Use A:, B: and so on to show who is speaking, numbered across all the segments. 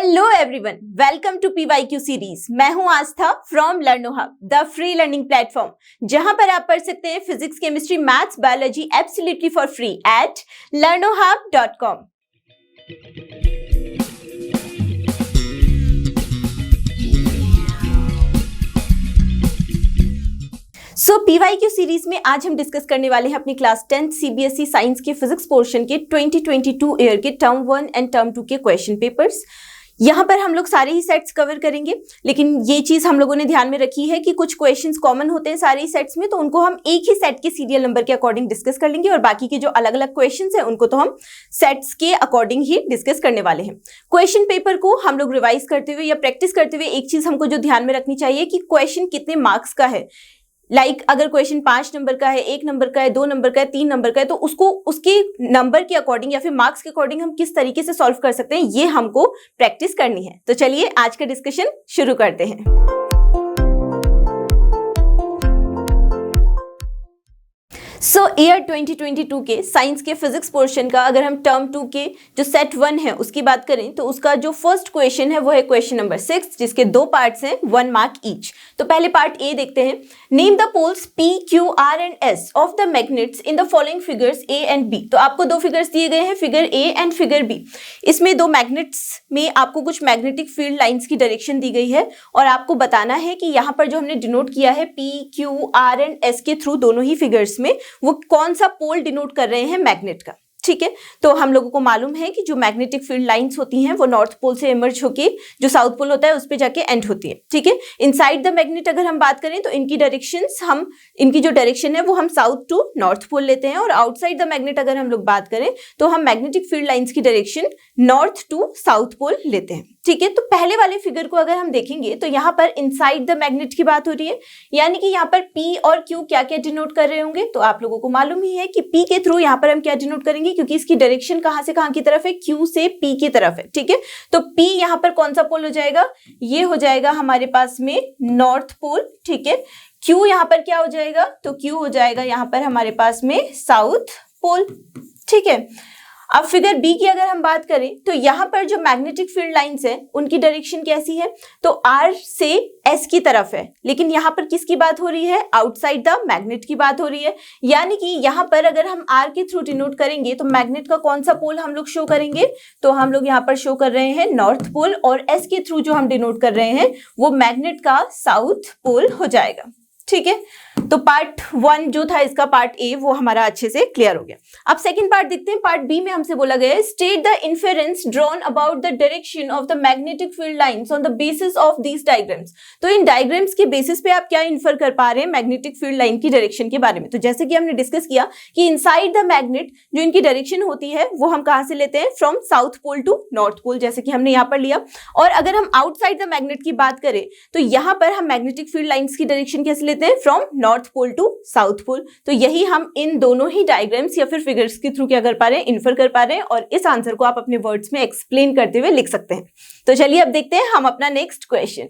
A: Hello everyone, welcome to PYQ series. मैं हूं Astha from Learno Hub, the free learning platform, जहां पर आप पढ़ सकते हैं physics, chemistry, maths, biology absolutely for free at learnohub.com। So PYQ series में आज हम डिस्कस करने वाले हैं अपनी क्लास 10th CBSE साइंस के फिजिक्स पोर्शन के 2022 ईयर के टर्म 1 एंड टर्म 2 के क्वेश्चन पेपर्स। यहाँ पर हम लोग सारे ही सेट्स कवर करेंगे, लेकिन ये चीज हम लोगों ने ध्यान में रखी है कि कुछ क्वेश्चंस कॉमन होते हैं सारे ही सेट्स में, तो उनको हम एक ही सेट के सीरियल नंबर के अकॉर्डिंग डिस्कस कर लेंगे और बाकी के जो अलग अलग क्वेश्चंस हैं उनको तो हम सेट्स के अकॉर्डिंग ही डिस्कस करने वाले हैं। क्वेश्चन पेपर को हम लोग रिवाइज करते हुए या प्रैक्टिस करते हुए एक चीज हमको जो ध्यान में रखनी चाहिए कि क्वेश्चन कितने मार्क्स का है। अगर क्वेश्चन 5 नंबर का है, 1 नंबर का है, 2 नंबर का है, 3 नंबर का है, तो उसको उसके नंबर के अकॉर्डिंग या फिर मार्क्स के अकॉर्डिंग हम किस तरीके से सॉल्व कर सकते हैं, ये हमको प्रैक्टिस करनी है। तो चलिए आज का डिस्कशन शुरू करते हैं। ईयर 2022 के साइंस के फिजिक्स पोर्शन का अगर हम टर्म 2 के जो सेट 1 है उसकी बात करें तो उसका जो फर्स्ट क्वेश्चन है वो है क्वेश्चन नंबर 6, जिसके 2 पार्ट्स हैं, 1 मार्क ईच। तो पहले पार्ट ए देखते हैं। Name the poles P, Q, R and S of the magnets in the following figures A and B। तो आपको 2 फिगर्स दिए गए हैं, figure A and figure B। इसमें 2 मैग्नेट्स में आपको कुछ मैग्नेटिक फील्ड लाइंस की डायरेक्शन दी गई है और आपको बताना है कि यहाँ पर जो हमने डिनोट किया है P, Q, R and S के थ्रू दोनों ही फिगर्स में वो कौन सा पोल डिनोट कर रहे हैं मैग्नेट का। ठीक है, तो हम लोगों को मालूम है कि जो मैग्नेटिक फील्ड लाइंस होती हैं वो नॉर्थ पोल से इमर्ज होके जो साउथ पोल होता है उस पे जाके एंड होती है। ठीक है, इनसाइड द मैग्नेट अगर हम बात करें तो इनकी जो डायरेक्शन है वो हम साउथ टू नॉर्थ पोल लेते हैं, और आउटसाइड द मैग्नेट अगर हम लोग बात करें तो हम मैग्नेटिक फील्ड लाइंस की direction north to south pole लेते हैं। ठीक है, तो पहले वाले फिगर को अगर हम देखेंगे तो यहाँ पर इनसाइड द मैग्नेट की बात हो रही है, यानी कि यहाँ पर P और Q क्या क्या डिनोट कर रहे होंगे। तो आप लोगों को मालूम ही है कि P के थ्रू यहाँ पर हम क्या डिनोट करेंगे, क्योंकि इसकी डायरेक्शन कहाँ से कहाँ की तरफ है, Q से P की तरफ है। ठीक है, तो P यहाँ पर कौन सा पोल हो जाएगा, ये हो जाएगा हमारे पास में नॉर्थ पोल। ठीक है, Q यहाँ पर क्या हो जाएगा, तो Q हो जाएगा यहाँ पर हमारे पास में साउथ पोल। ठीक है, अब फिगर बी की अगर हम बात करें तो यहाँ पर जो मैग्नेटिक फील्ड लाइंस है उनकी डायरेक्शन कैसी है, तो आर से एस की तरफ है, लेकिन यहाँ पर किसकी बात हो रही है, आउटसाइड द मैग्नेट की बात हो रही है। यानी कि यहाँ पर अगर हम आर के थ्रू डिनोट करेंगे तो मैग्नेट का कौन सा पोल हम लोग शो करेंगे, तो हम लोग यहाँ पर शो कर रहे हैं नॉर्थ पोल, और एस के थ्रू जो हम डिनोट कर रहे हैं वो मैग्नेट का साउथ पोल हो जाएगा। ठीक है, तो पार्ट 1 जो था इसका पार्ट ए वो हमारा अच्छे से क्लियर हो गया। अब सेकंड पार्ट देखते हैं। पार्ट बी में हमसे बोला गया है state the inference drawn about the direction of the magnetic field lines on the basis of these diagrams. तो इन डायग्राम्स के बेसिस पे आप क्या इन्फर कर पा रहे हैं मैग्नेटिक फील्ड लाइन की डायरेक्शन के बारे में। तो जैसे कि हमने डिस्कस किया कि इनसाइड द मैग्नेट जो इनकी डायरेक्शन होती है वो हम कहां से लेते हैं, from south pole to north pole, जैसे कि हमने यहाँ पर लिया। और अगर हम आउटसाइड द मैग्नेट की बात करें तो यहाँ पर हम मैग्नेटिक फील्ड लाइंस की डायरेक्शन कैसे लेते हैं, from north pole to south pole. तो यही हम इन दोनों ही डायग्राम्स या फिर फिगर्स के थ्रू क्या कर पा रहे हैं, इन्फर कर पा रहे हैं, और इस आंसर को आप अपने वर्ड्स में एक्सप्लेन करते हुए लिख सकते हैं। तो चलिए अब देखते हैं हम अपना नेक्स्ट क्वेश्चन।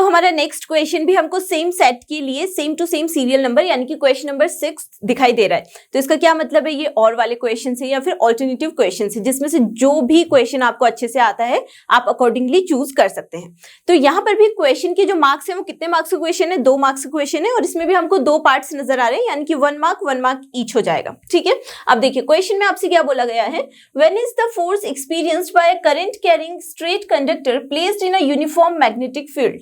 A: हमारा नेक्स्ट क्वेश्चन भी हमको सेम सेट के लिए same to same serial number यानी कि क्वेश्चन नंबर 6 दिखाई दे रहा है। तो इसका क्या मतलब है, ये और वाले क्वेश्चन है या फिर ऑल्टरनेटिव क्वेश्चन है, जिसमें से जो भी क्वेश्चन आपको अच्छे से आता है आप अकॉर्डिंगली चूज कर सकते हैं। तो यहाँ पर भी क्वेश्चन के जो मार्क्स है वो कितने मार्क्स का क्वेश्चन है, 2 मार्क्स का क्वेश्चन है, और इसमें भी हमको 2 पार्ट्स नजर आ रहे हैं, यानी कि 1 मार्क ईच हो जाएगा। ठीक है, अब देखिए क्वेश्चन में आपसे क्या बोला गया है, when is the force experienced bye a current carrying straight conductor placed in a uniform magnetic field.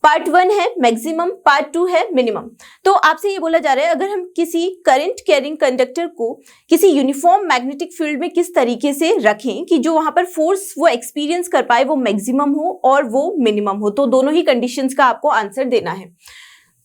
A: Part 1 है मैक्सिमम, पार्ट 2 है मिनिमम। तो आपसे ये बोला जा रहा है अगर हम किसी करंट कैरिंग कंडक्टर को किसी यूनिफॉर्म मैग्नेटिक फील्ड में किस तरीके से रखें कि जो वहां पर फोर्स वो एक्सपीरियंस कर पाए वो मैक्सिमम हो और वो मिनिमम हो, तो दोनों ही कंडीशंस का आपको आंसर देना है।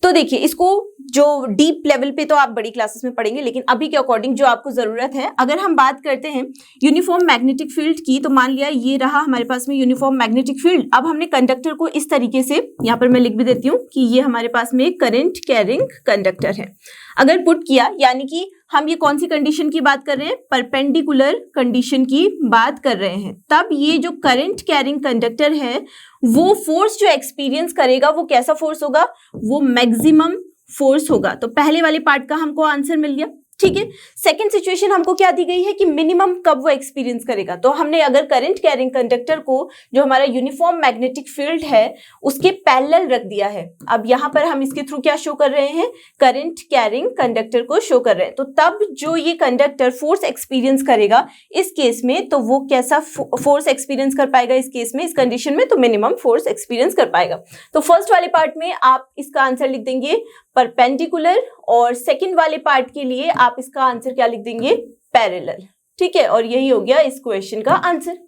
A: तो देखिए इसको जो डीप लेवल पे तो आप बड़ी क्लासेस में पढ़ेंगे, लेकिन अभी के अकॉर्डिंग जो आपको जरूरत है, अगर हम बात करते हैं यूनिफॉर्म मैग्नेटिक फील्ड की, तो मान लिया ये रहा हमारे पास में यूनिफॉर्म मैग्नेटिक फील्ड। अब हमने कंडक्टर को इस तरीके से, यहाँ पर मैं लिख भी देती हूँ कि ये हमारे पास में करंट कैरिंग कंडक्टर है। अगर पुट किया, यानी कि हम ये कौन सी कंडीशन की बात कर रहे हैं, परपेंडिकुलर कंडीशन की बात कर रहे हैं, तब ये जो करंट कैरिंग कंडक्टर है वो फोर्स जो एक्सपीरियंस करेगा वो कैसा फोर्स होगा, वो मैक्सिमम फोर्स होगा। तो पहले वाले पार्ट का हमको आंसर मिल गया। ठीक है। सेकंड सिचुएशन हमको क्या दी गई है कि मिनिमम कब वो एक्सपीरियंस करेगा। तो हमने अगर करंट कैरिंग कंडक्टर को जो हमारा यूनिफॉर्म मैग्नेटिक फील्ड है उसके पैरेलल रख दिया है। अब यहाँ पर हम इसके थ्रू क्या शो कर रहे हैं, करंट कैरिंग कंडक्टर को शो कर रहे हैं। तो तब जो ये कंडक्टर फोर्स एक्सपीरियंस करेगा इस केस में, तो वो कैसा फोर्स एक्सपीरियंस कर पाएगा इस केस में, इस कंडीशन में, तो मिनिमम फोर्स एक्सपीरियंस कर पाएगा। तो फर्स्ट वाले पार्ट में आप इसका आंसर लिख देंगे परपेंडिकुलर, और सेकंड वाले पार्ट के लिए आप इसका आंसर क्या लिख देंगे, पैरेलल। ठीक है, और यही हो गया इस क्वेश्चन का आंसर।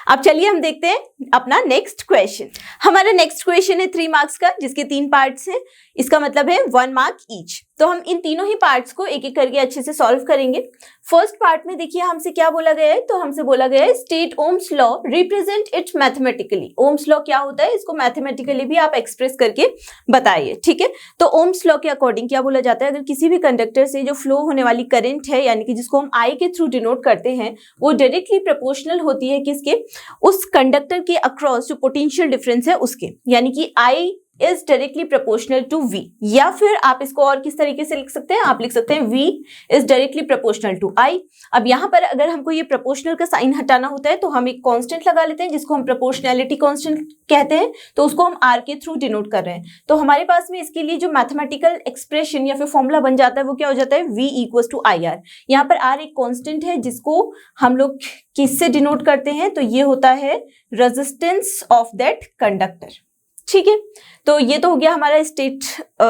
A: अब चलिए हम देखते हैं अपना नेक्स्ट क्वेश्चन। हमारा नेक्स्ट क्वेश्चन है 3 मार्क्स का, जिसके 3 पार्ट्स हैं। इसका मतलब है 1 मार्क ईच। तो हम इन तीनों ही पार्ट्स को एक एक करके अच्छे से सॉल्व करेंगे। फर्स्ट पार्ट में देखिए हमसे क्या बोला गया है, तो हमसे बोला गया है state Ohm's law, represent it mathematically. Ohm's law क्या होता है, इसको मैथमेटिकली भी आप एक्सप्रेस करके बताइए। ठीक है, तो ओम्स लॉ के अकॉर्डिंग क्या बोला जाता है, अगर किसी भी कंडक्टर से जो फ्लो होने वाली करंट है, यानी कि जिसको हम आई के थ्रू डिनोट करते हैं, वो डायरेक्टली प्रोपोर्शनल होती है किसके, उस कंडक्टर के अक्रॉस जो पोटेंशियल डिफरेंस है उसके, यानी कि I is directly proportional to V। या फिर आप इसको और किस तरीके से लिख सकते हैं, आप लिख सकते हैं V is directly proportional to I। अब यहाँ पर अगर हमको ये प्रोपोर्शनल का साइन हटाना होता है तो हम एक कांस्टेंट लगा लेते हैं जिसको हम प्रोपोर्शनैलिटी कांस्टेंट कहते हैं, तो उसको हम R के थ्रू डिनोट कर रहे हैं। तो हमारे पास में इसके लिए जो मैथमेटिकल एक्सप्रेशन या फिर फॉर्मूला बन जाता है वो क्या हो जाता है, V इक्वल्स टू IR। यहाँ पर R एक कॉन्स्टेंट है जिसको हम लोग किससे डिनोट करते हैं, तो ये होता है रेजिस्टेंस ऑफ दैट कंडक्टर। ठीक है, तो ये तो हो गया हमारा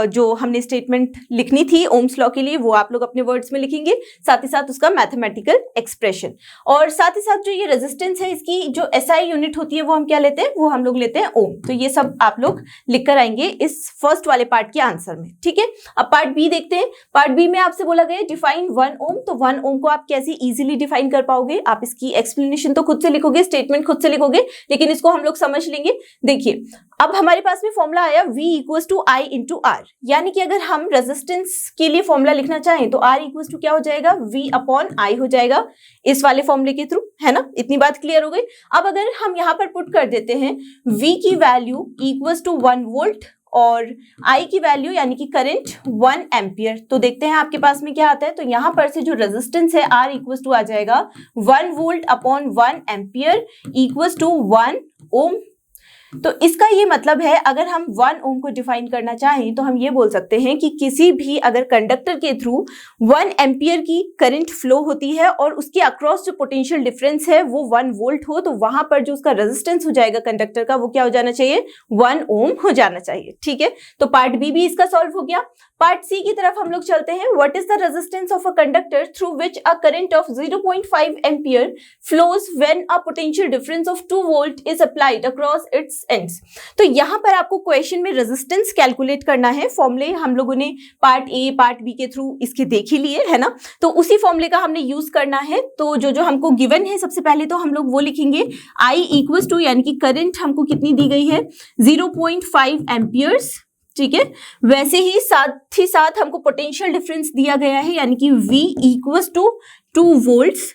A: जो हमने स्टेटमेंट लिखनी थी ओम्स लॉ के लिए, वो आप लोग अपने वर्ड्स में लिखेंगे, साथ ही साथ उसका मैथमेटिकल एक्सप्रेशन। और साथ ही साथ जो ये रेजिस्टेंस है, इसकी जो SI यूनिट होती है वो हम क्या लेते हैं, वो हम लोग लेते हैं ओम। तो ये सब आप लोग लिख कर आएंगे इस फर्स्ट वाले पार्ट के आंसर में। ठीक है, अब पार्ट बी देखते हैं। पार्ट बी में आपसे बोला गया डिफाइन 1 ओम। तो 1 ओम को आप कैसे इजीली डिफाइन कर पाओगे, आप इसकी एक्सप्लेनेशन तो खुद से लिखोगे, स्टेटमेंट खुद से लिखोगे, लेकिन इसको हम लोग समझ लेंगे। देखिए अब हमारे पास में फॉर्मूला आया V equals to I into R, यानी कि अगर हम रेजिस्टेंस के लिए फॉर्मूला लिखना चाहें तो R इक्वल्स टू क्या हो जाएगा, V अपॉन I हो जाएगा इस वाले फॉर्मूले के थ्रू, है ना। इतनी बात क्लियर हो गई। अब अगर हम यहाँ पर पुट कर देते हैं V की वैल्यू इक्वल्स टू 1 वोल्ट और I की वैल्यू यानी कि करंट 1 एम्पियर, तो देखते हैं आपके पास में क्या आता है। तो यहाँ पर से जो रेजिस्टेंस है R इक्वल्स टू आ जाएगा 1 volt upon 1 ampere equals to 1 ohm. तो इसका ये मतलब है अगर हम 1 ओम को डिफाइन करना चाहें तो हम ये बोल सकते हैं कि किसी भी अगर कंडक्टर के थ्रू 1 एम्पियर की करंट फ्लो होती है और उसके अक्रॉस जो पोटेंशियल डिफरेंस है वो 1 वोल्ट हो, तो वहां पर जो उसका रेजिस्टेंस हो जाएगा कंडक्टर का, वो क्या हो जाना चाहिए, 1 ओम हो जाना चाहिए। ठीक है, तो पार्ट बी भी इसका सॉल्व हो गया। पार्ट सी की तरफ हम लोग चलते हैं। What is the resistance of a conductor through which a current of 0.5 ampere flows when a potential difference of 2 volt is applied across its ends. तो यहाँ पर आपको क्वेश्चन में रेजिस्टेंस कैलकुलेट करना है। फॉर्मूले हम लोगों ने पार्ट ए पार्ट बी के थ्रू इसके देख ही लिए, है ना, तो उसी फॉर्मूले का हमने यूज करना है। तो जो हमको गिवन है, सबसे पहले तो हम लोग वो लिखेंगे I इक्वल्स टू, यानी कि करंट हमको कितनी दी गई है, 0.5 एम्पियर्स। ठीक है, वैसे ही साथ हमको पोटेंशियल डिफरेंस दिया गया है, यानी कि V इक्वल्स टू 2 वोल्ट्स।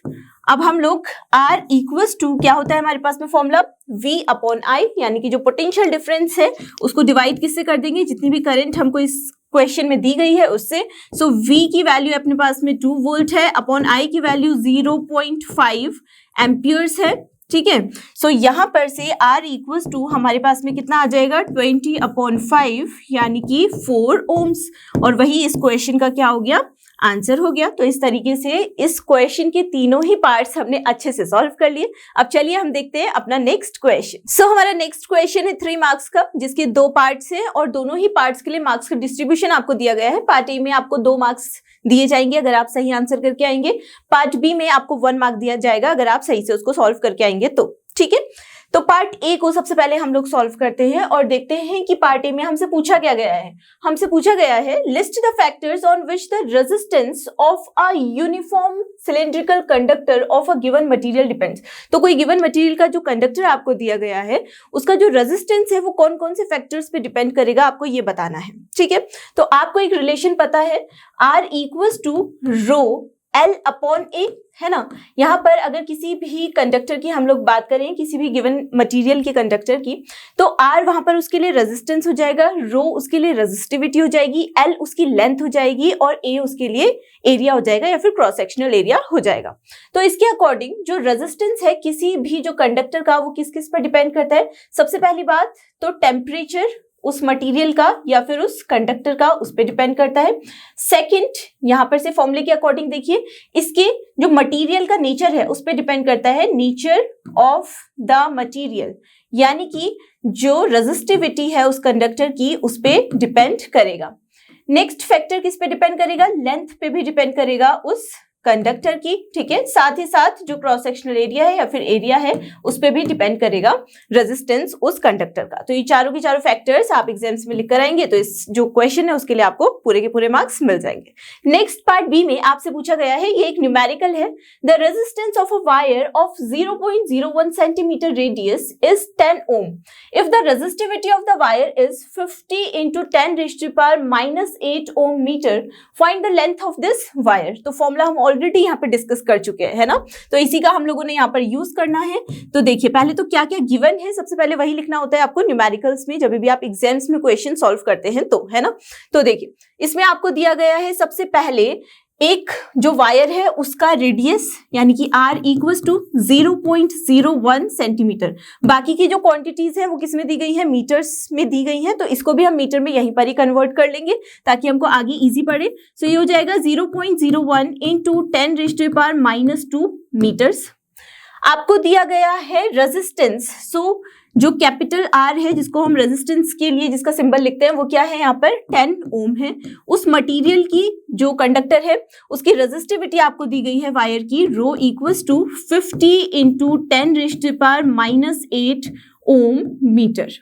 A: अब हम लोग R इक्वल्स टू क्या होता है हमारे पास में फॉर्मूला, V अपॉन I, यानी कि जो पोटेंशियल डिफरेंस है उसको डिवाइड किससे कर देंगे, जितनी भी करंट हमको इस क्वेश्चन में दी गई है उससे। सो V की वैल्यू अपने पास में 2 वोल्ट है, अपॉन I की वैल्यू 0.5 एम्पियर्स है। ठीक है, सो यहाँ पर से R इक्वल्स टू हमारे पास में कितना आ जाएगा, 20/5 यानी कि 4 ओम्स। और वही इस क्वेश्चन का क्या हो गया, आंसर हो गया। तो इस तरीके से इस क्वेश्चन के तीनों ही पार्ट्स हमने अच्छे से सॉल्व कर लिए। अब चलिए हम देखते हैं अपना नेक्स्ट क्वेश्चन। सो हमारा नेक्स्ट क्वेश्चन है 3 मार्क्स का, जिसके 2 पार्ट्स हैं और दोनों ही पार्ट्स के लिए मार्क्स का डिस्ट्रीब्यूशन आपको दिया गया है। पार्ट ए में आपको 2 मार्क्स दिए जाएंगे अगर आप सही आंसर करके आएंगे। पार्ट बी में आपको 1 मार्क दिया जाएगा अगर आप सही से उसको सॉल्व करके आएंगे तो। ठीक है, तो पार्ट ए को सबसे पहले हम लोग सॉल्व करते हैं और देखते हैं कि पार्ट ए में हमसे पूछा क्या गया है। हमसे पूछा गया है list the factors on which the resistance of a uniform cylindrical conductor of a given material depends. तो कोई गिवन मटेरियल का जो कंडक्टर आपको दिया गया है उसका जो रेजिस्टेंस है वो कौन कौन से फैक्टर्स पे डिपेंड करेगा, आपको ये बताना है। ठीक है, तो आपको एक रिलेशन पता है, R equals to rho L upon A, है ना। यहाँ पर अगर किसी भी कंडक्टर की हम लोग बात करें, किसी भी गिवन मटेरियल के कंडक्टर की, तो R वहां पर उसके लिए रेजिस्टेंस हो जाएगा, रो उसके लिए रेजिस्टिविटी हो जाएगी, L उसकी लेंथ हो जाएगी और A उसके लिए एरिया हो जाएगा या फिर क्रॉस सेक्शनल एरिया हो जाएगा। तो इसके अकॉर्डिंग जो रेजिस्टेंस है किसी भी जो कंडक्टर का, वो किस किस पर डिपेंड करता है। सबसे पहली बात तो टेम्परेचर उस मटेरियल का या फिर उस कंडक्टर का, उस पर डिपेंड करता है। सेकंड, यहां पर से फॉर्मूले के अकॉर्डिंग देखिए, इसके जो मटेरियल का नेचर है उस पर डिपेंड करता है, नेचर ऑफ द मटेरियल, यानी कि जो रेजिस्टिविटी है उस कंडक्टर की उस पर डिपेंड करेगा। नेक्स्ट फैक्टर किस पे डिपेंड करेगा, लेंथ पे भी डिपेंड करेगा उस कंडक्टर की, ठीक है। साथ ही साथ जो क्रॉस सेक्शनल एरिया है या फिर एरिया है उस पे भी डिपेंड करेगा रेजिस्टेंस उस कंडक्टर का। तो ये चारों के चारों फैक्टर्स आप एग्जाम्स में लिख कर आएंगे तो इस जो क्वेश्चन है उसके लिए आपको पूरे के पूरे मार्क्स मिल जाएंगे। नेक्स्ट पार्ट बी में आपसे पूछा गया है, ये एक न्यूमेरिकल है, the resistance of a wire of 0.01 centimetre radius is 10 ohm if the resistivity of the wire is 50 into 10⁻⁻8 ohm metre, find the length of this wire. तो फॉर्मूला हम ऑलरेडी यहाँ पे डिस्कस कर चुके हैं, है ना, तो इसी का हम लोगों ने यहाँ पर यूज करना है। तो देखिए पहले तो क्या क्या गिवन है, सबसे पहले वही लिखना होता है आपको न्यूमेरिकल्स में, जब भी आप एग्जाम्स में क्वेश्चन सॉल्व करते हैं तो, है ना। तो देखिए इसमें आपको दिया गया है सबसे पहले एक जो वायर है उसका रेडियस यानी कि R इक्वल्स टू 0.01 सेंटीमीटर। बाकी की जो क्वांटिटीज है वो किस में दी गई है, मीटर्स में दी गई है, तो इसको भी हम मीटर में यहीं पर ही कन्वर्ट कर लेंगे ताकि हमको आगे इजी पड़े। सो ये हो जाएगा 0.01 into 10⁻⁻2 मीटर्स। आपको दिया गया है रेजिस्टेंस, सो जो कैपिटल R है जिसको हम रेजिस्टेंस के लिए जिसका सिंबल लिखते हैं वो क्या है, यहाँ पर 10 ओम है। उस मटेरियल की जो कंडक्टर है उसकी रेजिस्टिविटी आपको दी गई है वायर की, rho equals to 50 into 10⁻⁻8 ohm metre.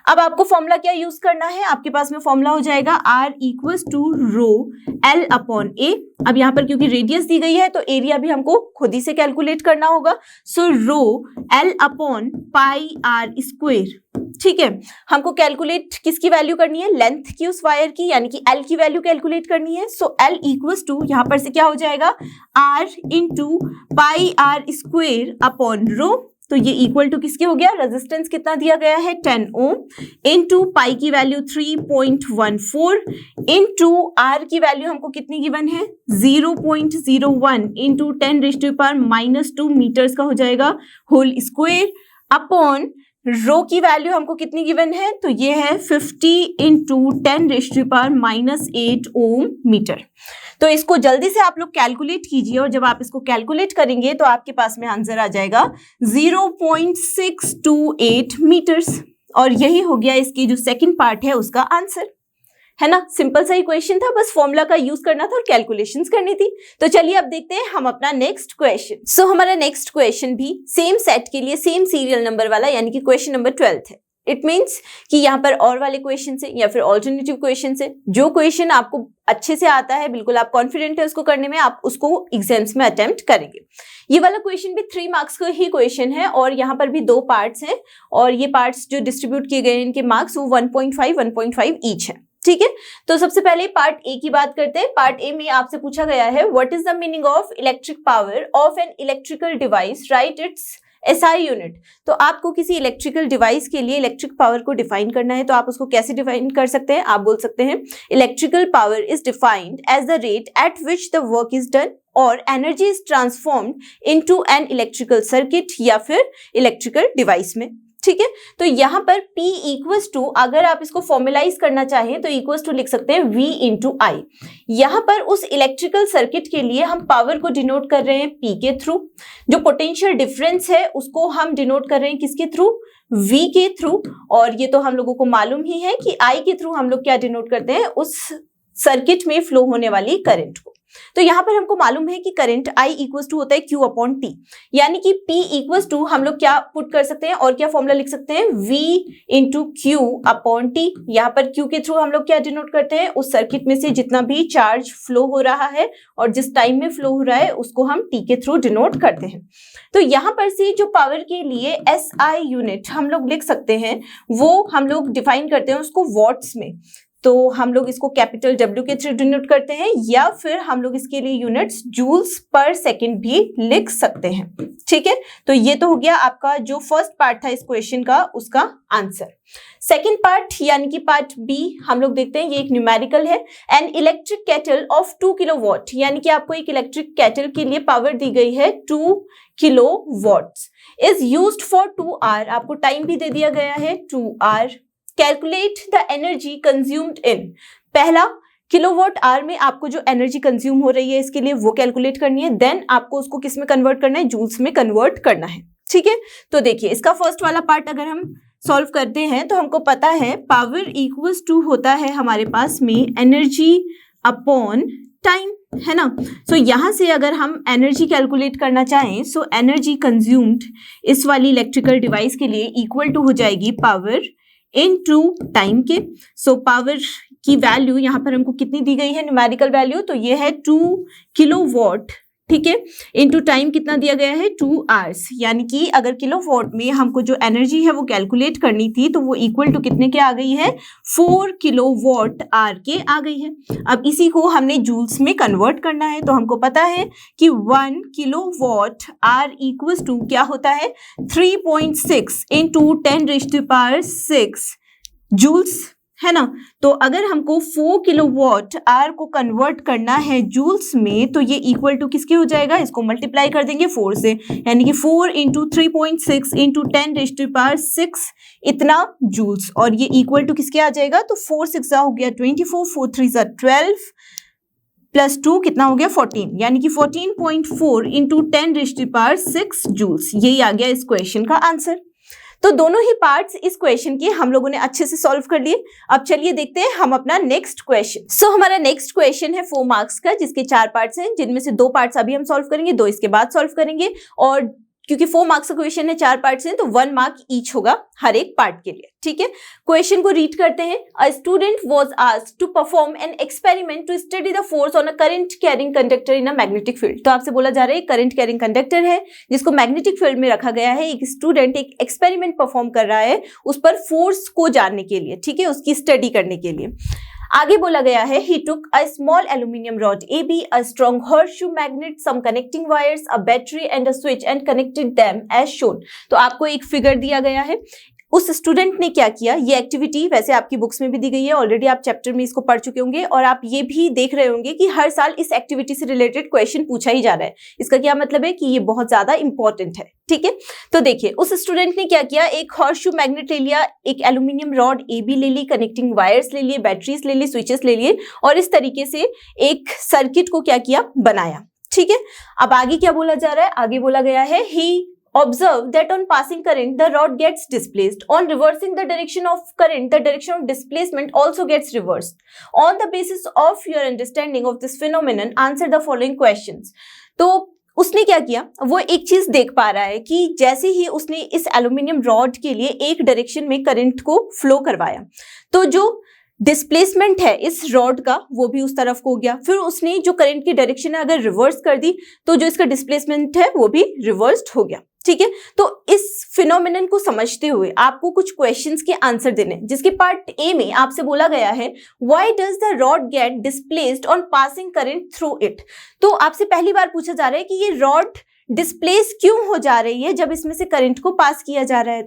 A: अब आपको फॉर्मूला क्या यूज करना है, आपके पास में फॉर्मूला हो जाएगा R equals to rho L upon A. अब यहाँ पर क्योंकि रेडियस दी गई है तो एरिया भी हमको खुद ही से कैलकुलेट करना होगा। सो रो L upon pi R square, ठीक है। हमको कैलकुलेट किसकी वैल्यू करनी है, लेंथ की उस वायर की, यानी कि L की वैल्यू कैलकुलेट करनी है। सो L इक्वल्स टू यहाँ पर से क्या हो जाएगा, R into pi R square upon rho. तो ये इक्वल टू किसके हो गया, रेजिस्टेंस कितना दिया गया है 10 ओम, इनटू पाई की वैल्यू 3.14, इनटू आर की वैल्यू हमको कितनी गिवन है 0.01 इंटू 10⁻⁻2 मीटर्स का हो जाएगा होल स्क्वायर, अपॉन रो की वैल्यू हमको कितनी गिवन है, तो ये है 50 इंटू 10⁻⁻8 ओम मीटर। तो इसको जल्दी से आप लोग कैलकुलेट कीजिए और जब आप इसको कैलकुलेट करेंगे तो आपके पास में आंसर आ जाएगा 0.628 मीटर्स। और यही हो गया इसकी जो सेकंड पार्ट है उसका आंसर, है ना। सिंपल सा ही क्वेश्चन था, बस फॉर्मूला का यूज करना था और कैलकुलेशंस करनी थी। तो चलिए अब देखते हैं हम अपना नेक्स्ट क्वेश्चन। सो हमारा नेक्स्ट क्वेश्चन भी सेम सेट के लिए सेम सीरियल नंबर वाला यानी कि क्वेश्चन नंबर 12 है। इट मीन्स कि यहाँ पर और वाले क्वेश्चन से या फिर ऑल्टरनेटिव क्वेश्चन से जो क्वेश्चन आपको अच्छे से आता है, बिल्कुल आप कॉन्फिडेंट है उसको करने में, आप उसको एग्जाम्स में अटेम्प्ट करेंगे। ये वाला क्वेश्चन भी 3 मार्क्स का ही क्वेश्चन है और यहाँ पर भी 2 पार्ट्स हैं और ये पार्ट्स जो डिस्ट्रीब्यूट किए गए इनके मार्क्स वो 1.5 ईच है, ठीक है। तो सबसे पहले पार्ट ए की बात करते हैं। पार्ट ए में आपसे पूछा गया है what is the meaning of electric power of an electrical device, right it's SI unit. तो आपको किसी इलेक्ट्रिकल डिवाइस के लिए इलेक्ट्रिक पावर को डिफाइन करना है, तो आप उसको कैसे डिफाइन कर सकते हैं, आप बोल सकते हैं electrical power is defined as the rate at which the work is done और energy is transformed into an electrical circuit या फिर इलेक्ट्रिकल डिवाइस में, ठीक है। तो यहाँ पर P इक्वल्स टू, अगर आप इसको फॉर्मुलाइज करना चाहें तो इक्वल्स टू लिख सकते हैं V इंटू आई। यहाँ पर उस इलेक्ट्रिकल सर्किट के लिए हम पावर को डिनोट कर रहे हैं P के थ्रू, जो पोटेंशियल डिफरेंस है उसको हम डिनोट कर रहे हैं किसके थ्रू, V के थ्रू, और ये तो हम लोगों को मालूम ही है कि I के थ्रू हम लोग क्या डिनोट करते हैं, उस सर्किट में फ्लो होने वाली करंट को। तो यहाँ पर हमको मालूम है कि करंट I इक्वल्स टू होता है Q अपॉन T, यानी कि P इक्वल्स टू हम लोग क्या पुट कर सकते हैं और क्या फॉर्मूला लिख सकते हैं V into Q upon T। यहाँ पर Q के थ्रू हम लोग क्या डिनोट करते हैं, उस सर्किट में से जितना भी चार्ज फ्लो हो रहा है और जिस टाइम में फ्लो हो रहा है उसको हम T के थ्रू डिनोट करते हैं। तो यहाँ पर से जो पावर के लिए SI यूनिट हम लोग लिख सकते हैं वो हम लोग डिफाइन करते हैं उसको वॉट्स में। तो हम लोग इसको कैपिटल W के थ्रू डिनोट करते हैं, या फिर हम लोग इसके लिए यूनिट्स जूल्स पर सेकेंड भी लिख सकते हैं। ठीक है, तो ये तो हो गया आपका जो फर्स्ट पार्ट था इस क्वेश्चन का, उसका आंसर। सेकेंड पार्ट यानी कि पार्ट बी हम लोग देखते हैं, ये एक न्यूमेरिकल है। An electric kettle of 2 kilowatt, यानी कि आपको एक इलेक्ट्रिक केटल के लिए पावर दी गई है 2 kilowatts, is used for 2 hour, आपको टाइम भी दे दिया गया है 2 hour. Calculate the energy consumed in, पहला किलोवाट आवर में आपको जो एनर्जी कंज्यूम हो रही है इसके लिए वो कैलकुलेट करनी है, देन आपको उसको किस में कन्वर्ट करना है, जूल्स में कन्वर्ट करना है। ठीक है, तो देखिए इसका फर्स्ट वाला पार्ट अगर हम सॉल्व करते हैं तो हमको पता है पावर इक्वल्स टू होता है हमारे पास में एनर्जी अपॉन टाइम, है ना। सो यहाँ से अगर हम एनर्जी कैलकुलेट करना चाहें, सो एनर्जी कंज्यूम्ड इस वाली इलेक्ट्रिकल डिवाइस के लिए इक्वल टू हो जाएगी पावर इनटू टाइम के। सो पावर की वैल्यू यहाँ पर हमको कितनी दी गई है, न्यूमेरिकल वैल्यू, तो ये है 2 किलोवाट, ठीक है, इनटू टाइम कितना दिया गया है 2 आवर्स, यानी कि अगर किलोवाट में हमको जो एनर्जी है वो कैलकुलेट करनी थी तो वो इक्वल टू कितने के आ गई है, 4 किलोवाट आवर के आ गई है। अब इसी को हमने जूल्स में कन्वर्ट करना है, तो हमको पता है कि 1 किलोवाट आवर इक्वल्स टू क्या होता है, 3.6 इंटू 10⁻⁶ जूल्स, है ना। तो अगर हमको 4 किलोवाट आवर को कन्वर्ट करना है जूल्स में, तो ये इक्वल टू किसके हो जाएगा, इसको मल्टीप्लाई कर देंगे 4 से, यानी कि 4 इंटू 3.6 इंटू 10⁻⁶ इतना जूल्स, और ये इक्वल टू किसके आ जाएगा, तो 4 6 हो गया 24, 4 3 12 प्लस 2 कितना हो गया 14, यानी कि 14.4 इंटू 10⁻⁶ जूल्स, यही आ गया इस क्वेश्चन का आंसर। तो दोनों ही पार्ट्स इस क्वेश्चन के हम लोगों ने अच्छे से सॉल्व कर लिए। अब चलिए देखते हैं हम अपना नेक्स्ट क्वेश्चन। सो हमारा नेक्स्ट क्वेश्चन है 4 मार्क्स का, जिसके 4 पार्ट्स हैं, जिनमें से 2 पार्ट्स अभी हम सॉल्व करेंगे, 2 इसके बाद सॉल्व करेंगे, और क्योंकि 4 मार्क्स का क्वेश्चन है, 4 पार्ट्स हैं, तो 1 मार्क ईच होगा हर एक पार्ट के लिए। ठीक है, क्वेश्चन को रीड करते हैं। A student was asked to perform an experiment to study the force on a current carrying conductor in a magnetic field. तो आपसे बोला जा रहा है करंट कैरिंग कंडक्टर है जिसको मैग्नेटिक फील्ड में रखा गया है, एक स्टूडेंट एक एक्सपेरिमेंट परफॉर्म कर रहा है उस पर फोर्स को जानने के लिए, ठीक है, उसकी स्टडी करने के लिए। आगे बोला गया है he took a small aluminium rod AB, a strong horseshoe magnet, some connecting wires, a battery and a switch and connected them as shown। तो आपको एक फिगर दिया गया है, उस स्टूडेंट ने क्या किया, ये एक्टिविटी वैसे आपकी बुक्स में भी दी गई है, ऑलरेडी आप चैप्टर में इसको पढ़ चुके होंगे, और आप ये भी देख रहे होंगे कि हर साल इस एक्टिविटी से रिलेटेड क्वेश्चन पूछा ही जा रहा है। इसका क्या मतलब है कि ये बहुत ज्यादा इंपॉर्टेंट है। ठीक है, तो देखिए उस स्टूडेंट ने क्या किया, एक हॉर्सशू मैग्नेट ले लिया, एक एल्यूमिनियम रॉड AB ले ली, कनेक्टिंग वायर्स ले लिए, बैटरीज ले ली, स्विचेस ले लिए, और इस तरीके से एक सर्किट को क्या किया, बनाया। ठीक है, अब आगे क्या बोला जा रहा है, आगे बोला गया है he observe that on passing current the rod gets displaced, on reversing the direction of current the direction of displacement also gets reversed। on the basis of your understanding of this phenomenon answer the following questions। तो उसने क्या किया, वो एक चीज देख पा रहा है कि जैसे ही उसने इस एल्यूमिनियम रॉड के लिए एक डायरेक्शन में करंट को फ्लो करवाया, तो जो डिस्प्लेसमेंट है इस रॉड का वो भी उस तरफ को हो गया, फिर उसने जो करंट की डायरेक्शन है अगर रिवर्स कर दी तो जो इसका डिस्प्लेसमेंट है वो भी रिवर्स्ड हो गया। ठीक है, तो इस फिनोमेनन को समझते हुए आपको कुछ क्वेश्चंस के आंसर देने, जिसके पार्ट ए में आपसे बोला गया है why does the rod get displaced on passing current through it. तो आपसे पहली बार पूछा जा रहा है कि ये रॉड डिस्प्लेस क्यों हो जा रही है जब इसमें से करंट को पास किया जा रहा है।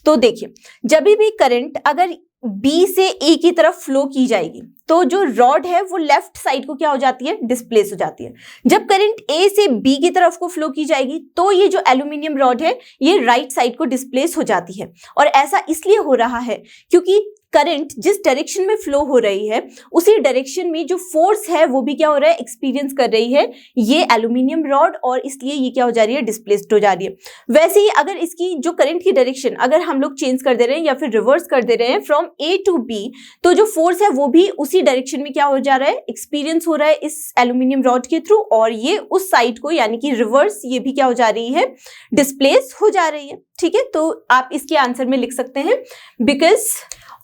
A: तो देखिए जब भी करंट अगर बी से ए की तरफ फ्लो की जाएगी तो जो रॉड है वो लेफ्ट साइड को क्या हो जाती है, डिस्प्लेस हो जाती है। जब करंट ए से बी की तरफ को फ्लो की जाएगी तो ये जो एल्यूमिनियम रॉड है ये राइट साइड को डिस्प्लेस हो जाती है, और ऐसा इसलिए हो रहा है क्योंकि करंट जिस डायरेक्शन में फ्लो हो रही है उसी डायरेक्शन में जो फोर्स है वो भी क्या हो रहा है, एक्सपीरियंस कर रही है ये एल्यूमिनियम रॉड, और इसलिए ये क्या हो जा रही है, डिस्प्लेस्ड हो जा रही है। वैसे ही अगर इसकी जो करंट की डायरेक्शन अगर हम लोग चेंज कर दे रहे हैं या फिर रिवर्स कर दे रहे हैं फ्रॉम ए टू बी, तो जो फोर्स है वो भी उसी डायरेक्शन में क्या हो जा रहा है, एक्सपीरियंस हो रहा है इस एल्यूमिनियम रॉड के थ्रू, और ये उस साइड को यानी कि रिवर्स ये भी क्या हो जा रही है, डिस्प्लेस हो जा रही है। ठीक है, तो आप इसके आंसर में लिख सकते हैं because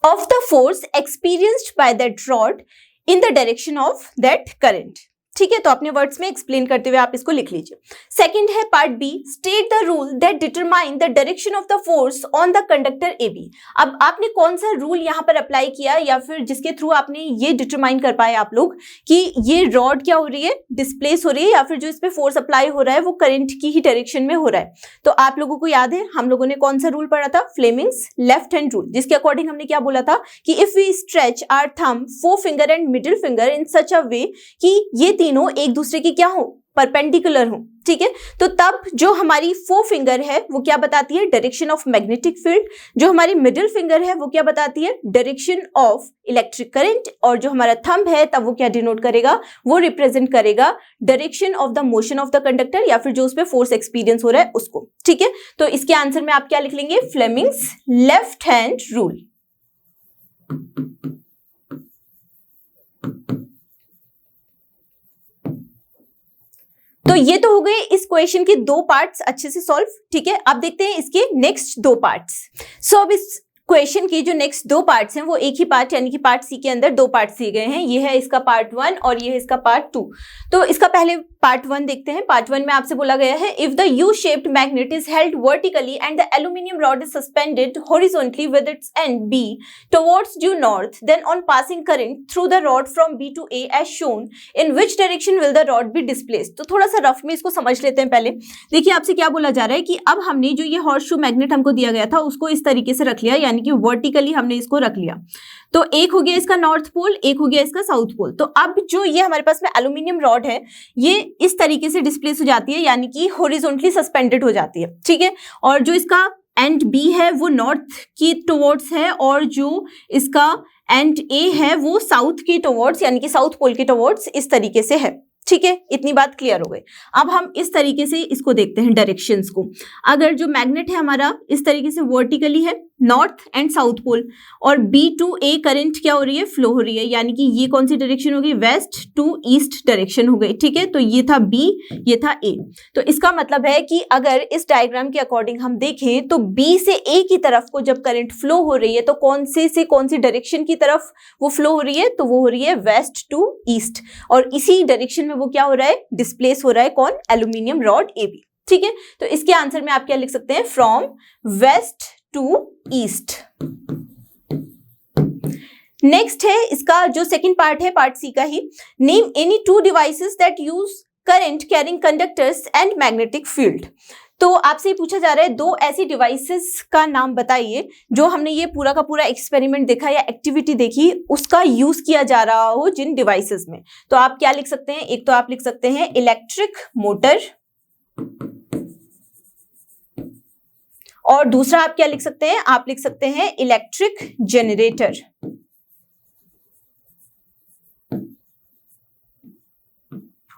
A: of the force experienced by that rod in the direction of that current। ठीक है, तो अपने वर्ड्स में एक्सप्लेन करते हुए आप इसको लिख लीजिए। सेकंड है part B, state the rule that determine the direction of the force on the conductor A B. अब आपने कौन सा रूल यहाँ पर अप्लाई किया या फिर जिसके थ्रू आपने ये डिटरमाइन कर पाए आप लोग कि ये रॉड क्या हो रही है, डिस्प्लेस हो रही है, या फिर जो इस पे फोर्स अप्लाई हो रहा है वो करंट की ही डायरेक्शन में हो रहा है। तो आप लोगों को याद है हम लोगों ने कौन सा रूल पढ़ा था, फ्लेमिंग्स लेफ्ट हैंड रूल, जिसके अकॉर्डिंग हमने क्या बोला था कि if we stretch our thumb, forefinger and middle finger in such a way कि ये तीनों एक दूसरे की क्या हो, परपेंडिकुलर हो। ठीक है, तो तब जो हमारी फोर फिंगर है वो क्या बताती है, डायरेक्शन ऑफ मैग्नेटिक फील्ड, जो हमारी मिडिल फिंगर है वो क्या बताती है, डायरेक्शन ऑफ इलेक्ट्रिक करंट, और जो हमारा थंब है तब वो क्या डिनोट करेगा, वो रिप्रेजेंट करेगा direction of the motion of the conductor, या फिर जो उस पे फोर्स एक्सपीरियंस हो रहा है उसको। ठीक है, तो इसके आंसर में आप क्या लिख लेंगे, फ्लेमिंग्स लेफ्ट हैंड रूल। तो ये तो हो गए इस क्वेश्चन के दो पार्ट्स अच्छे से सॉल्व। ठीक है, अब देखते हैं इसके नेक्स्ट दो पार्ट्स। सो अब इस क्वेश्चन की जो नेक्स्ट दो पार्ट्स हैं वो एक ही पार्ट यानी कि पार्ट सी के अंदर दो पार्ट्स दिए गए हैं। ये है इसका पार्ट 1 और ये है इसका पार्ट 2। तो इसका पहले पार्ट 1 देखते हैं। पार्ट 1 में आपसे बोला गया है, if the U shaped magnet is held vertically and the aluminium rod is suspended horizontally with its end B towards due north, then on passing current through the rod from B to A as shown, in which direction will the rod be displaced. तो थोड़ा सा rough में इसको समझ लेते हैं। पहले देखिए आपसे क्या बोला जा रहा है कि अब हमने जो ये हॉर्स शू मैग्नेट हमको दिया गया था उसको इस तरीके से रख लिया, यानी कि वर्टिकली हमने इसको रख लिया। तो एक हो गया इसका नॉर्थ पोल, एक हो गया इसका साउथ पोल। तो अब जो ये हमारे पास में एल्यूमिनियम रॉड है ये इस तरीके से डिस्प्लेस हो जाती है, यानी कि हॉरिजॉन्टली सस्पेंडेड हो जाती है। ठीक है, और जो इसका एंड बी है वो नॉर्थ की टुवर्ड्स है, और जो इसका एंड ए है वो साउथ की टुवर्ड्स यानी कि साउथ पोल के टुवर्ड्स इस तरीके से है। ठीक है, इतनी बात क्लियर हो गई। अब हम इस तरीके से इसको देखते हैं डायरेक्शंस को। अगर जो मैग्नेट है हमारा इस तरीके से वर्टिकली है नॉर्थ एंड साउथ पोल, और बी टू ए करंट क्या हो रही है, फ्लो हो रही है, यानी कि ये कौन सी डायरेक्शन हो गई, वेस्ट टू ईस्ट डायरेक्शन हो गई। ठीक है, तो ये था बी, ये था ए। तो इसका मतलब है कि अगर इस डायग्राम के अकॉर्डिंग हम देखें तो बी से ए की तरफ को जब करंट फ्लो हो रही है तो कौन सी डायरेक्शन की तरफ वो फ्लो हो रही है, तो वो हो रही है वेस्ट टू ईस्ट, और इसी डायरेक्शन में वो क्या हो रहा है, डिस्प्लेस हो रहा है कौन, एल्यूमिनियम रॉड ए बी। ठीक है, तो इसके आंसर में आप क्या लिख सकते हैं, from west to east. Next है इसका जो सेकंड पार्ट है पार्ट सी का ही, name any two devices that use current carrying conductors and magnetic field. तो आपसे पूछा जा रहा है दो ऐसी डिवाइसेस का नाम बताइए जो हमने ये पूरा का पूरा एक्सपेरिमेंट देखा या एक्टिविटी देखी उसका यूज किया जा रहा हो जिन डिवाइसेस में। तो आप क्या लिख सकते हैं, एक तो आप लिख सकते हैं इलेक्ट्रिक मोटर, और दूसरा आप क्या लिख सकते हैं, आप लिख सकते हैं इलेक्ट्रिक जनरेटर।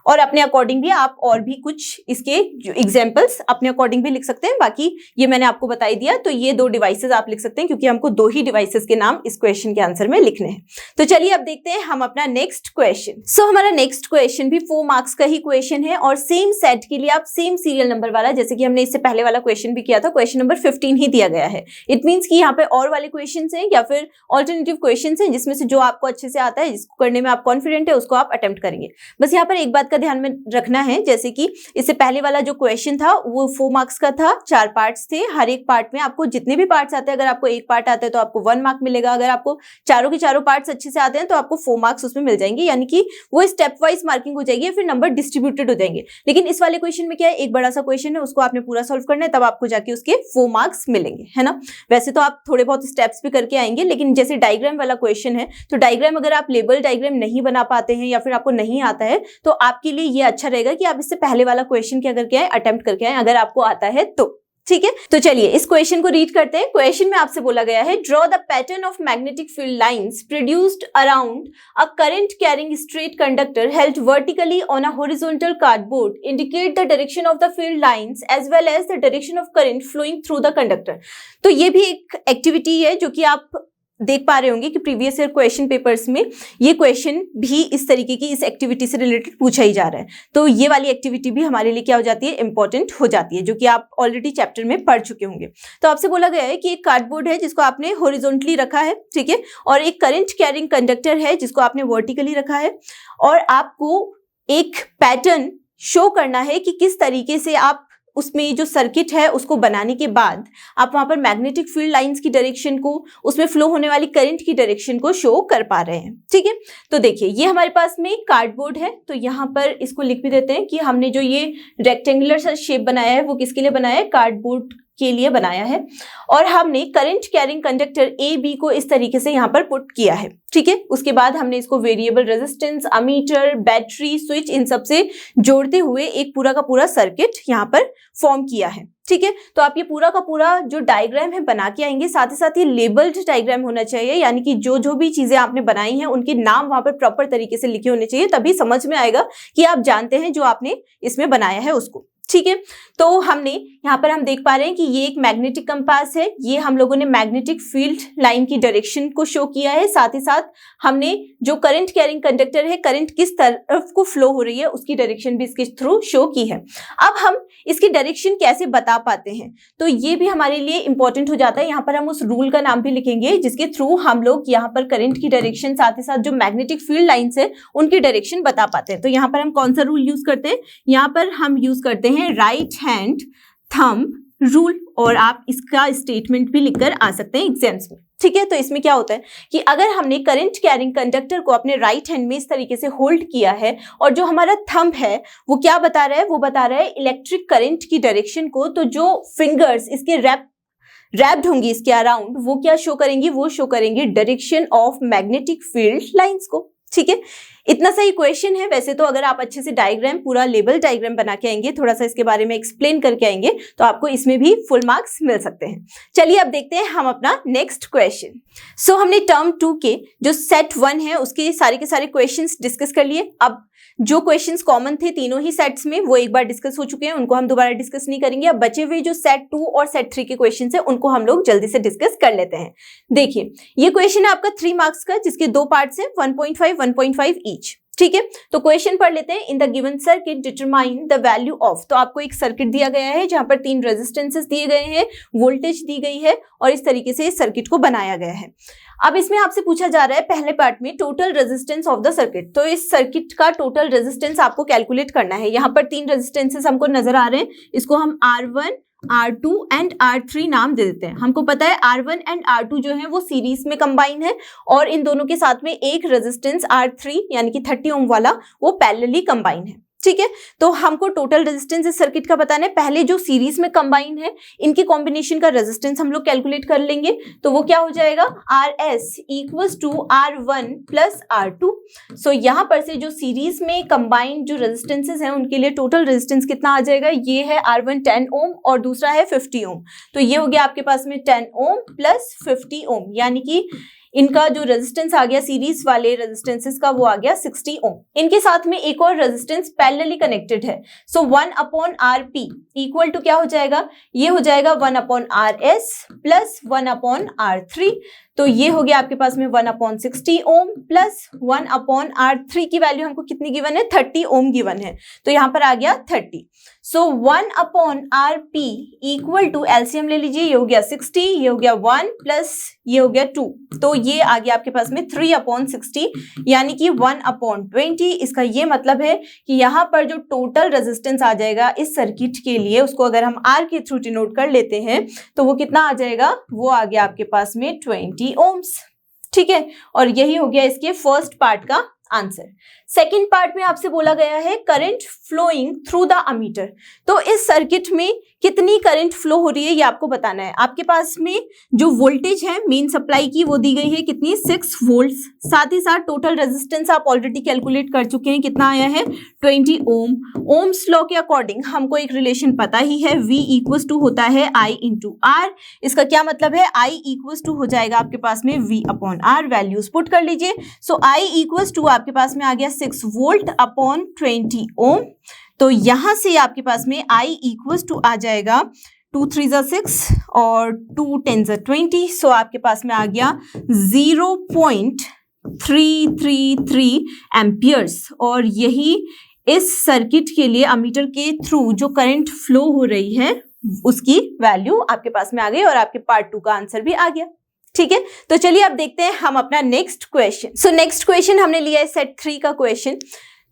A: और अपने अकॉर्डिंग भी आप और भी कुछ इसके एग्जांपल्स अपने अकॉर्डिंग भी लिख सकते हैं, बाकी ये मैंने आपको बता ही दिया। तो ये दो डिवाइसेस आप लिख सकते हैं क्योंकि हमको दो ही डिवाइसेस के नाम इस क्वेश्चन के आंसर में लिखने हैं। तो चलिए अब देखते हैं हम अपना नेक्स्ट क्वेश्चन। सो हमारा नेक्स्ट क्वेश्चन भी 4 मार्क्स का ही क्वेश्चन है, और सेम सेट के लिए आप सेम सीरियल नंबर वाला, जैसे कि हमने इससे पहले वाला क्वेश्चन भी किया था, क्वेश्चन नंबर 15 ही दिया गया है। इट मीन्स कि यहाँ पे और वाले क्वेश्चन हैं या फिर ऑल्टरनेटिव क्वेश्चन हैं जिसमें से जो आपको अच्छे से आता है, जिसको करने में आप कॉन्फिडेंट है, उसको आप अटेम्प्ट करेंगे। बस यहाँ पर एक बात का ध्यान में रखना है, जैसे कि इससे पहले वाला जो क्वेश्चन था वो 4 मार्क्स का था, 4 पार्ट्स थे। हर एक पार्ट में आपको जितने भी पार्ट्स आते हैं, अगर आपको एक पार्ट आता है तो आपको 1 मार्क मिलेगा, अगर आपको चारों के चारों पार्ट्स अच्छे से आते हैं तो आपको 4 मार्क्स उसमें मिल जाएंगे, यानी कि वो स्टेप वाइज मार्किंग हो जाएगी, फिर नंबर डिस्ट्रीब्यूटेड हो जाएंगे। लेकिन इस वाले क्वेश्चन में क्या है, एक बड़ा सा क्वेश्चन है, उसको आपने पूरा सॉल्व करना है, तब आपको जाके उसके 4 मार्क्स मिलेंगे, है ना। वैसे तो आप थोड़े बहुत स्टेप्स भी करके आएंगे, लेकिन जैसे डायग्राम वाला क्वेश्चन है तो डायग्राम अगर आप लेबल डायग्राम नहीं बना पाते हैं या फिर आपको नहीं आता है तो आपके लिए ये अच्छा रहेगा कि आप इससे पहले वाला क्वेश्चन क्या करके आए, अटेम्प्ट करके आए, अगर आपको आता है तो। ठीक है, तो चलिए इस क्वेश्चन को रीड करते हैं। क्वेश्चन में आपसे बोला गया है, draw the pattern of magnetic field lines produced around a current carrying straight conductor held vertically on a horizontal cardboard, indicate the direction of the field lines as well as the direction of current flowing through the conductor. तो ये भी एक activity है जो कि आप देख पा रहे होंगे कि प्रीवियस ईयर क्वेश्चन पेपर्स में ये क्वेश्चन भी इस तरीके की इस एक्टिविटी से रिलेटेड पूछा ही जा रहा है। तो ये वाली एक्टिविटी भी हमारे लिए क्या हो जाती है, इंपॉर्टेंट हो जाती है, जो कि आप ऑलरेडी चैप्टर में पढ़ चुके होंगे। तो आपसे बोला गया है कि एक कार्डबोर्ड है जिसको आपने हॉरिजॉन्टली रखा है, ठीक है, और एक करंट कैरिंग कंडक्टर है जिसको आपने वर्टिकली रखा है, और आपको एक पैटर्न शो करना है कि किस तरीके से आप उसमें जो सर्किट है उसको बनाने के बाद आप वहां पर मैग्नेटिक फील्ड लाइंस की डायरेक्शन को, उसमें फ्लो होने वाली करंट की डायरेक्शन को शो कर पा रहे हैं। ठीक है, तो देखिए ये हमारे पास में कार्डबोर्ड है, तो यहाँ पर इसको लिख भी देते हैं कि हमने जो ये रेक्टेंगुलर सा शेप बनाया है वो किसके लिए बनाया है, कार्डबोर्ड के लिए बनाया है। और हमने current carrying conductor A B को इस तरीके से यहाँ पर पुट किया है। ठीक है, उसके बाद हमने इसको variable resistance, ammeter, battery, switch, इन सब से जोड़ते हुए एक पूरा का पूरा सर्किट यहाँ पर फॉर्म किया है। ठीक है, तो आप ये पूरा का पूरा जो डायग्राम है बना के आएंगे, साथ ही साथ ये लेबल्ड डायग्राम होना चाहिए, यानी कि जो जो भी चीजें आपने बनाई हैं उनके नाम वहां पर प्रॉपर तरीके से लिखे होने चाहिए, तभी समझ में आएगा कि आप जानते हैं जो आपने इसमें बनाया है उसको। ठीक है, तो हमने यहाँ पर हम देख पा रहे हैं कि ये एक मैग्नेटिक कंपास है, ये हम लोगों ने मैग्नेटिक फील्ड लाइन की डायरेक्शन को शो किया है, साथ ही साथ हमने जो करंट कैरिंग कंडक्टर है, करंट किस तरफ को फ्लो हो रही है उसकी डायरेक्शन भी इसके थ्रू शो की है। अब हम इसकी डायरेक्शन कैसे बता पाते हैं, तो ये भी हमारे लिए इंपॉर्टेंट हो जाता है। यहाँ पर हम उस रूल का नाम भी लिखेंगे जिसके थ्रू हम लोग यहाँ पर करंट की डायरेक्शन, साथ ही साथ जो मैग्नेटिक फील्ड लाइन्स है उनकी डायरेक्शन बता पाते हैं। तो यहाँ पर हम कौन सा रूल यूज करते हैं, यहाँ पर हम यूज करते हैं राइट हैंड थंब रूल, और आप इसका स्टेटमेंट भी लिखकर आ सकते हैं एग्जाम्स में। ठीक है, तो इसमें क्या होता है कि अगर हमने करंट कैरिंग कंडक्टर को अपने राइट हैंड में इस तरीके से होल्ड किया है और जो हमारा थंब है वो क्या बता रहा है, वो बता रहा है इलेक्ट्रिक करंट की डायरेक्शन को, तो जो फिंगर्स इसके रैप्ड होंगी इसके अराउंड वो क्या शो करेंगी, वो शो करेंगे direction of magnetic field lines को। ठीक है, इतना सही क्वेश्चन है। वैसे तो अगर आप अच्छे से डायग्राम, पूरा लेबल डायग्राम बना के आएंगे, थोड़ा सा इसके बारे में एक्सप्लेन करके आएंगे, तो आपको इसमें भी फुल मार्क्स मिल सकते हैं। चलिए अब देखते हैं हम अपना नेक्स्ट क्वेश्चन। सो हमने टर्म 2 के जो सेट 1 है उसके सारे के सारे क्वेश्चंस डिस्कस कर लिए। अब जो क्वेश्चंस कॉमन थे तीनों ही सेट्स में वो एक बार डिस्कस हो चुके हैं, उनको हम दोबारा डिस्कस नहीं करेंगे। अब बचे हुए जो सेट 2 और सेट 3 के क्वेश्चंस हैं उनको हम लोग जल्दी से डिस्कस कर लेते हैं। देखिए ये क्वेश्चन है आपका 3 मार्क्स का, जिसके 2 पार्ट्स हैं, 1.5 ईच। ठीक है, तो क्वेश्चन पढ़ लेते हैं। In the given circuit determine the value of, तो आपको एक सर्किट दिया गया है जहां पर 3 रेजिस्टेंसेस दिए गए हैं, वोल्टेज दी गई है और इस तरीके से इस सर्किट को बनाया गया है। अब इसमें आपसे पूछा जा रहा है पहले पार्ट में total resistance of the circuit, तो इस सर्किट का टोटल रेजिस्टेंस आपको कैलकुलेट करना है। यहाँ पर 3 रेजिस्टेंसेस हमको नजर आ रहे हैं, इसको हम R1, R2 एंड R3 नाम दे देते हैं। हमको पता है R1 एंड R2 जो है वो सीरीज में कंबाइन है और इन दोनों के साथ में एक रेजिस्टेंस R3 यानी कि 30 ओम वाला वो पैरेलली कंबाइन है। ठीक है, तो हमको टोटल रेजिस्टेंस इस सर्किट का बताना है। पहले जो सीरीज में कंबाइन है इनके कॉम्बिनेशन का रेजिस्टेंस हम लोग कैलकुलेट कर लेंगे, तो वो क्या हो जाएगा, RS equals to R1 plus R2। So यहाँ पर से जो सीरीज में कंबाइंड जो रेजिस्टेंसेस हैं उनके लिए टोटल रेजिस्टेंस कितना आ जाएगा, ये है R1 10 ओम और दूसरा है 50 ओम। तो ये हो गया आपके पास में 10 ओम प्लस 50 ओम, यानी कि इनका जो रेजिस्टेंस आ गया सीरीज वाले रेजिस्टेंसेस का वो आ गया 60 ओम। इनके साथ में एक और रेजिस्टेंस पैरेलली कनेक्टेड है, सो 1/RP इक्वल टू क्या हो जाएगा, ये हो जाएगा 1/RS प्लस 1/R3। तो ये हो गया आपके पास में 1/60 ओम प्लस 1/R3 की वैल्यू हमको कितनी गिवन है, 30 ओम गिवन है, तो यहाँ पर आ गया 30। सो 1/RP इक्वल टू एलसीएम ले लीजिए, ये हो गया 60, ये हो गया 1 प्लस ये हो गया 2, तो ये आ गया आपके पास में 3/60 यानी कि 1/20। इसका ये मतलब है कि यहाँ पर जो टोटल रेजिस्टेंस आ जाएगा इस सर्किट के लिए, उसको अगर हम R के थ्रू डिनोट कर लेते हैं तो वो कितना आ जाएगा, वो आ गया आपके पास में 20 ओम्स। ठीक है, और यही हो गया इसके फर्स्ट पार्ट का आंसर। सेकेंड पार्ट में आपसे बोला गया है current flowing through the ammeter, तो इस सर्किट में कितनी करंट फ्लो हो रही है ये आपको बताना है। आपके पास में जो वोल्टेज है मेन सप्लाई की वो दी गई है कितनी, 6 वोल्ट्स। साथ ही साथ टोटल रेजिस्टेंस आप ऑलरेडी कैलकुलेट कर चुके हैं, कितना आया है 20 ओम। ओम्स लॉ के अकॉर्डिंग हमको एक रिलेशन पता ही है, V इक्वल्स टू होता है I इंटू R। इसका क्या मतलब है, I इक्वल्स टू हो जाएगा आपके पास में V/R, वैल्यूज पुट कर लीजिए। सो I इक्वल्स टू आपके पास में आ गया 6 वोल्ट अपॉन 20 ओम। तो यहां से आपके पास में I इक्वल्स टू आ जाएगा 2 3 6 और 2 10 20। सो आपके पास में आ गया 0.333 एम्पियर्स, और यही इस सर्किट के लिए अमीटर के थ्रू जो करंट फ्लो हो रही है उसकी वैल्यू आपके पास में आ गई और आपके पार्ट 2 का आंसर भी आ गया। ठीक है, तो चलिए अब देखते हैं हम अपना next question. So next question हमने लिया है सेट 3 का क्वेश्चन।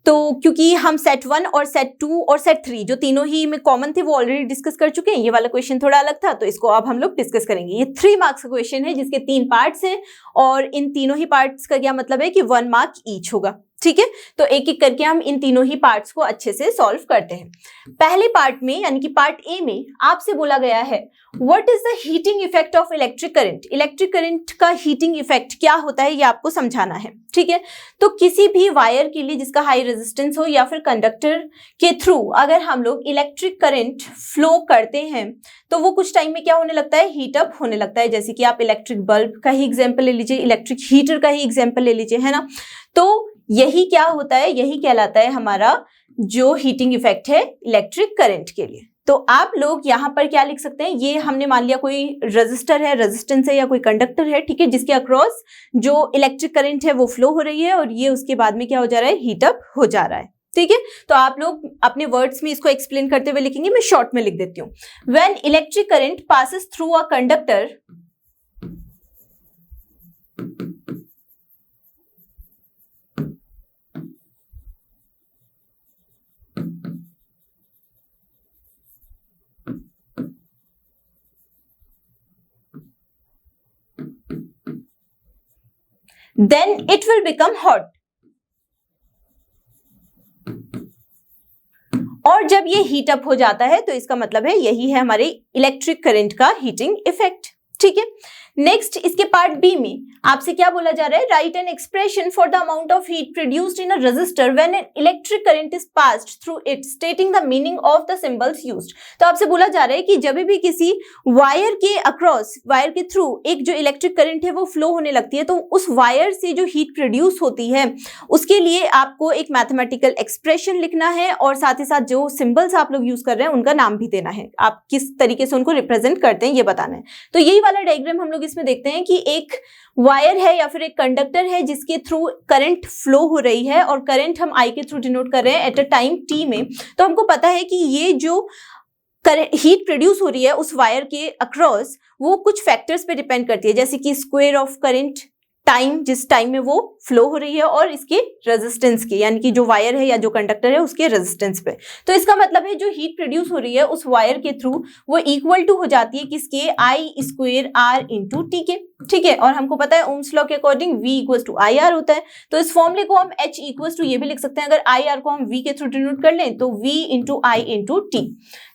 A: तो क्योंकि हम सेट 1 और सेट 2 और सेट 3 जो तीनों ही में कॉमन थे वो ऑलरेडी डिस्कस कर चुके हैं, ये वाला क्वेश्चन थोड़ा अलग था तो इसको अब हम लोग डिस्कस करेंगे। ये 3 मार्क्स का क्वेश्चन है जिसके 3 पार्ट्स हैं और इन तीनों ही पार्ट्स का क्या मतलब है कि 1 मार्क ईच होगा, ठीक है। तो एक एक करके हम इन तीनों ही पार्ट्स को अच्छे से सॉल्व करते हैं। पहले पार्ट में यानी कि पार्ट ए में आपसे बोला गया है what is the heating effect of electric current. Electric current का हीटिंग इफेक्ट क्या होता है ये आपको समझाना है, ठीक है। तो किसी भी वायर के लिए जिसका हाई रेजिस्टेंस हो या फिर कंडक्टर के थ्रू अगर हम लोग इलेक्ट्रिक करंट फ्लो करते हैं तो वो कुछ टाइम में क्या होने लगता है, हीट अप होने लगता है। जैसे कि आप इलेक्ट्रिक बल्ब का ही एग्जाम्पल ले लीजिए, इलेक्ट्रिक हीटर का ही एग्जाम्पल ले लीजिए, है ना। तो यही क्या होता है, यही कहलाता है हमारा जो हीटिंग इफेक्ट है इलेक्ट्रिक करंट के लिए। तो आप लोग यहाँ पर क्या लिख सकते हैं, ये हमने मान लिया कोई रेजिस्टर है, रेजिस्टेंस है या कोई कंडक्टर है, ठीक है, जिसके अक्रॉस जो इलेक्ट्रिक करंट है वो फ्लो हो रही है और ये उसके बाद में क्या हो जा रहा है, हीट अप हो जा रहा है, ठीक है। तो आप लोग अपने वर्ड्स में इसको एक्सप्लेन करते हुए लिखेंगे, मैं शॉर्ट में लिख देती हूँ। When electric current passes through a conductor then it will become hot। और जब ये हीट अप हो जाता है तो इसका मतलब है यही है हमारे इलेक्ट्रिक करंट का हीटिंग इफेक्ट, ठीक है। नेक्स्ट इसके पार्ट बी में आपसे क्या बोला जा रहा है, write an expression for the amount of heat produced in a resistor when an electric current is passed through it stating the meaning of the symbols used. तो आपसे बोला जा रहा है कि जब भी किसी वायर के अक्रॉस, वायर के थ्रू एक जो इलेक्ट्रिक करंट है वो फ्लो होने लगती है तो उस वायर से जो हीट प्रोड्यूस होती है उसके लिए आपको एक मैथमेटिकल एक्सप्रेशन लिखना है और साथ ही साथ जो सिंबल्स आप लोग यूज कर रहे हैं उनका नाम भी देना है, आप किस तरीके से उनको रिप्रेजेंट करते हैं ये बताना है। तो यही वाला डायग्राम हम लोग इसमें देखते हैं कि एक वायर है या फिर एक कंडक्टर है जिसके थ्रू करंट फ्लो हो रही है और करंट हम आई के थ्रू डिनोट कर रहे हैं एट अ टाइम टी में। तो हमको पता है कि ये जो हीट प्रोड्यूस हो रही है उस वायर के अक्रॉस वो कुछ फैक्टर्स पे डिपेंड करती है, जैसे कि स्क्वायर ऑफ करंट, टाइम, जिस टाइम में वो फ्लो हो रही है, और इसके रेजिस्टेंस के, यानी कि जो वायर है या जो कंडक्टर है उसके रेजिस्टेंस पे। तो इसका मतलब है जो हीट प्रोड्यूस हो रही है उस वायर के थ्रू वो इक्वल टू हो जाती है किसके, I square R into T के, ठीक है। और हमको पता है ओम्स लॉ के according V equal to I R होता है। तो इस फॉर्मूले को हम H इक्वल टू ये भी लिख सकते हैं, अगर आई आर को हम V के थ्रू डिनोट कर लें तो V इंटू आई इंटू टी।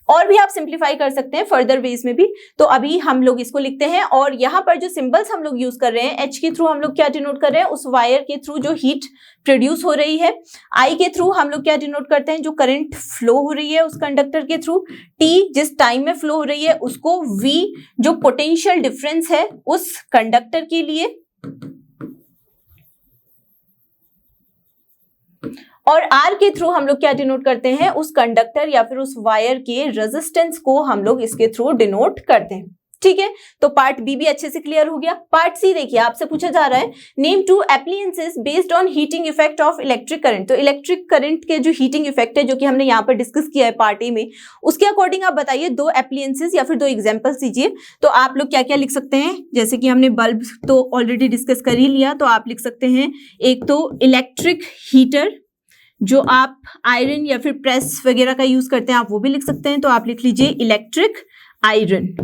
A: और भी आप सिंप्लीफाई कर सकते हैं फर्दर वेज में भी। तो अभी हम लोग इसको लिखते हैं और यहाँ पर जो सिंबल्स हम लोग यूज कर रहे हैं, H के थ्रू हम लोग क्या डिनोट कर रहे हैं, उस वायर के थ्रू जो हीट प्रोड्यूस हो रही है। I के थ्रू हम लोग क्या डिनोट करते हैं, जो करंट फ्लो हो रही है उस कंडक्टर के थ्रू। T जिस टाइम में फ्लो हो रही है उसको, V जो पोटेंशियल डिफरेंस है उस कंडक्टर के लिए, और R के थ्रू हम लोग क्या डिनोट करते हैं, उस कंडक्टर या फिर उस वायर के रेजिस्टेंस को हम लोग इसके थ्रू डिनोट करते हैं, ठीक है। तो पार्ट बी भी अच्छे से क्लियर हो गया। पार्ट सी देखिए, आपसे पूछा जा रहा है name 2 appliances based on heating effect of electric current. तो इलेक्ट्रिक करंट के जो हीटिंग इफेक्ट है जो कि हमने यहाँ पर डिस्कस किया है पार्ट ए में, उसके अकॉर्डिंग आप बताइए 2 एप्लायंसेस या फिर 2 एग्जांपल्स दीजिए। तो आप लोग क्या क्या लिख सकते हैं, जैसे कि हमने बल्ब तो ऑलरेडी डिस्कस कर ही लिया, तो आप लिख सकते हैं एक तो इलेक्ट्रिक हीटर जो आप आयरन या फिर प्रेस वगैरह का यूज करते हैं, आप वो भी लिख सकते हैं। तो आप लिख लीजिए इलेक्ट्रिक आयरन।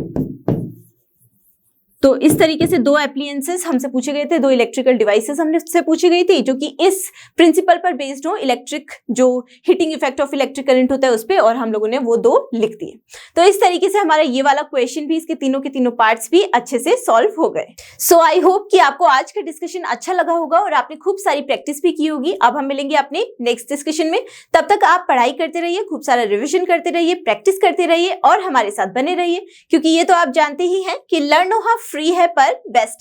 A: तो इस तरीके से 2 एप्लायंसेस हमसे पूछे गए थे, 2 इलेक्ट्रिकल डिवाइसेस हमसे पूछी गई थी जो कि इस प्रिंसिपल पर बेस्ड हो, इलेक्ट्रिक जो heating effect of electric current होता है उस पे, और हम लोगों ने वो 2 लिख दिए। तो इस तरीके से हमारा ये वाला क्वेश्चन भी, इसके तीनों के तीनों पार्ट्स भी अच्छे से सॉल्व हो गए। सो आई होप कि आपको आज का डिस्कशन अच्छा लगा होगा और आपने खूब सारी प्रैक्टिस भी की होगी। अब हम मिलेंगे अपने नेक्स्ट डिस्कशन में, तब तक आप पढ़ाई करते रहिए, खूब सारा रिविजन करते रहिए, प्रैक्टिस करते रहिए और हमारे साथ बने रहिए, क्योंकि ये तो आप जानते ही हैं कि लर्न नो हाउ फ्री है पर बेस्ट